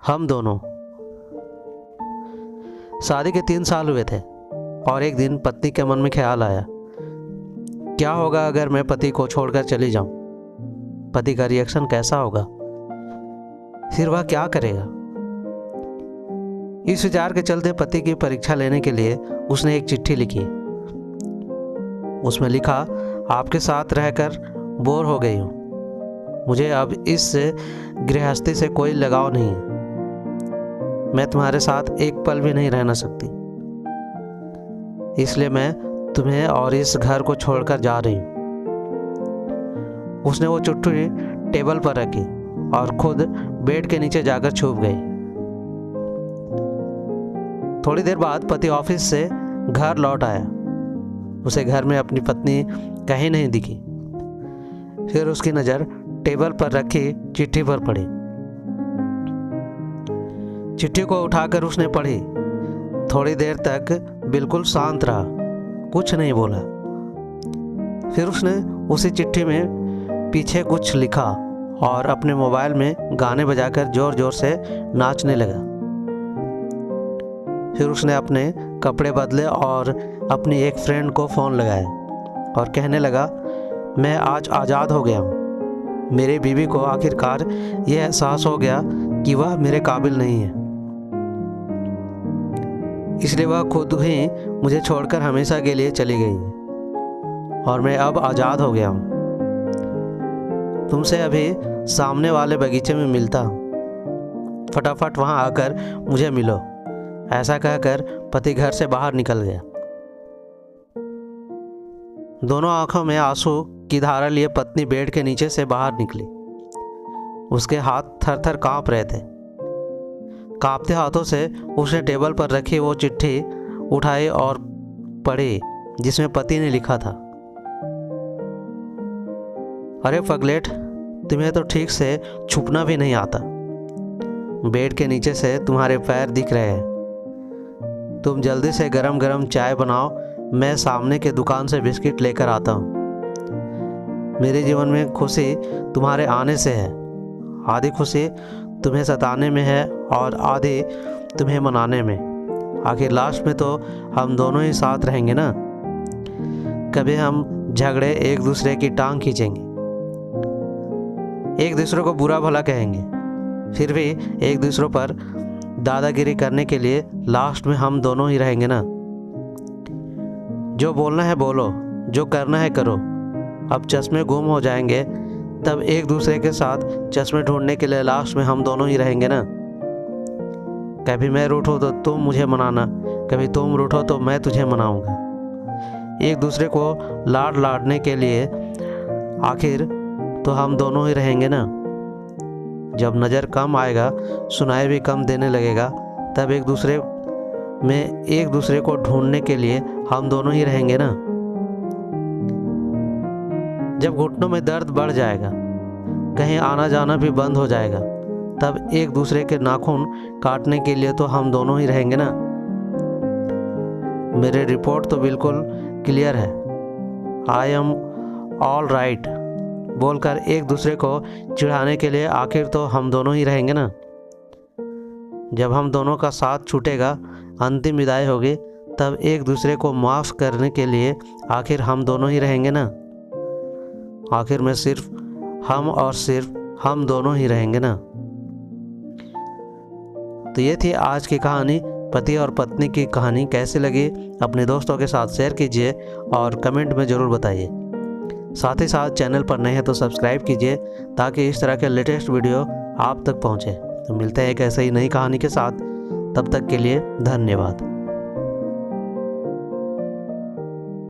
हम दोनों। शादी के 3 साल हुए थे और एक दिन पत्नी के मन में ख्याल आया, क्या होगा अगर मैं पति को छोड़कर चली जाऊं? पति का रिएक्शन कैसा होगा? फिर वह क्या करेगा? इस विचार के चलते पति की परीक्षा लेने के लिए उसने एक चिट्ठी लिखी। उसमें लिखा, आपके साथ रहकर बोर हो गई हूँ। मुझे अब इस गृहस्थी से कोई लगाव नहीं है। मैं तुम्हारे साथ एक पल भी नहीं रहना सकती, इसलिए मैं तुम्हें और इस घर को छोड़कर जा रही हूँ। उसने वो चिट्ठी टेबल पर रखी और खुद बेड के नीचे जाकर छुप गई। थोड़ी देर बाद पति ऑफिस से घर लौट आया। उसे घर में अपनी पत्नी कहीं नहीं दिखी। फिर उसकी नज़र टेबल पर रखी चिट्ठी पर पड़ी। चिट्ठी को उठाकर उसने पढ़ी। थोड़ी देर तक बिल्कुल शांत रहा, कुछ नहीं बोला। फिर उसने उसी चिट्ठी में पीछे कुछ लिखा और अपने मोबाइल में गाने बजाकर जोर जोर से नाचने लगा। फिर उसने अपने कपड़े बदले और अपनी एक फ्रेंड को फ़ोन लगाया और कहने लगा, मैं आज आज़ाद हो गया हूँ। मेरी बीवी को आखिरकार यह एहसास हो गया कि वह मेरे काबिल नहीं है, इसलिए वह खुद ही मुझे छोड़कर हमेशा के लिए चली गई है और मैं अब आज़ाद हो गया हूँ। तुमसे अभी सामने वाले बगीचे में मिलता हूँ, फटाफट वहाँ आकर मुझे मिलो। ऐसा कहकर पति घर से बाहर निकल गया। दोनों आंखों में आंसू की धारा लिए पत्नी बेड के नीचे से बाहर निकली। उसके हाथ थर थर कांप रहे थे। कांपते हाथों से उसने टेबल पर रखी वो चिट्ठी उठाई और पढ़ी जिसमें पति ने लिखा था, अरे पगलेट, तुम्हें तो ठीक से छुपना भी नहीं आता। बेड के नीचे से तुम्हारे पैर दिख रहे हैं। तुम जल्दी से गरम गरम चाय बनाओ, मैं सामने के दुकान से बिस्किट लेकर आता हूँ। मेरे जीवन में खुशी तुम्हारे आने से है। आधी खुशी तुम्हें सताने में है और आधी तुम्हें मनाने में। आखिर लास्ट में तो हम दोनों ही साथ रहेंगे ना। कभी हम झगड़े एक दूसरे की टांग खींचेंगे, एक दूसरे को बुरा भला कहेंगे, फिर भी एक दूसरों पर दादागिरी करने के लिए लास्ट में हम दोनों ही रहेंगे ना। जो बोलना है बोलो, जो करना है करो। अब चश्मे गुम हो जाएंगे, तब एक दूसरे के साथ चश्मे ढूंढने के लिए लास्ट में हम दोनों ही रहेंगे ना। कभी मैं रूठूं तो तुम मुझे मनाना, कभी तुम रूठो तो मैं तुझे मनाऊंगा। एक दूसरे को लाडने के लिए आखिर तो हम दोनों ही रहेंगे ना। जब नज़र कम आएगा, सुनाई भी कम देने लगेगा, तब एक दूसरे को ढूंढने के लिए हम दोनों ही रहेंगे ना। जब घुटनों में दर्द बढ़ जाएगा, कहीं आना जाना भी बंद हो जाएगा, तब एक दूसरे के नाखून काटने के लिए तो हम दोनों ही रहेंगे ना। मेरी रिपोर्ट तो बिल्कुल क्लियर है। आई एम ऑल राइट बोलकर एक दूसरे को चिढ़ाने के लिए आखिर तो हम दोनों ही रहेंगे ना। जब हम दोनों का साथ छूटेगा, अंतिम विदाई होगी, तब एक दूसरे को माफ़ करने के लिए आखिर हम दोनों ही रहेंगे ना। आखिर में सिर्फ हम और सिर्फ हम दोनों ही रहेंगे ना। तो ये थी आज की कहानी, पति और पत्नी की कहानी। कैसी लगी अपने दोस्तों के साथ शेयर कीजिए और कमेंट में ज़रूर बताइए। साथ ही साथ चैनल पर नए हैं तो सब्सक्राइब कीजिए ताकि इस तरह के लेटेस्ट वीडियो आप तक पहुंचे। तो मिलते हैं एक ऐसे ही नई कहानी के साथ, तब तक के लिए धन्यवाद।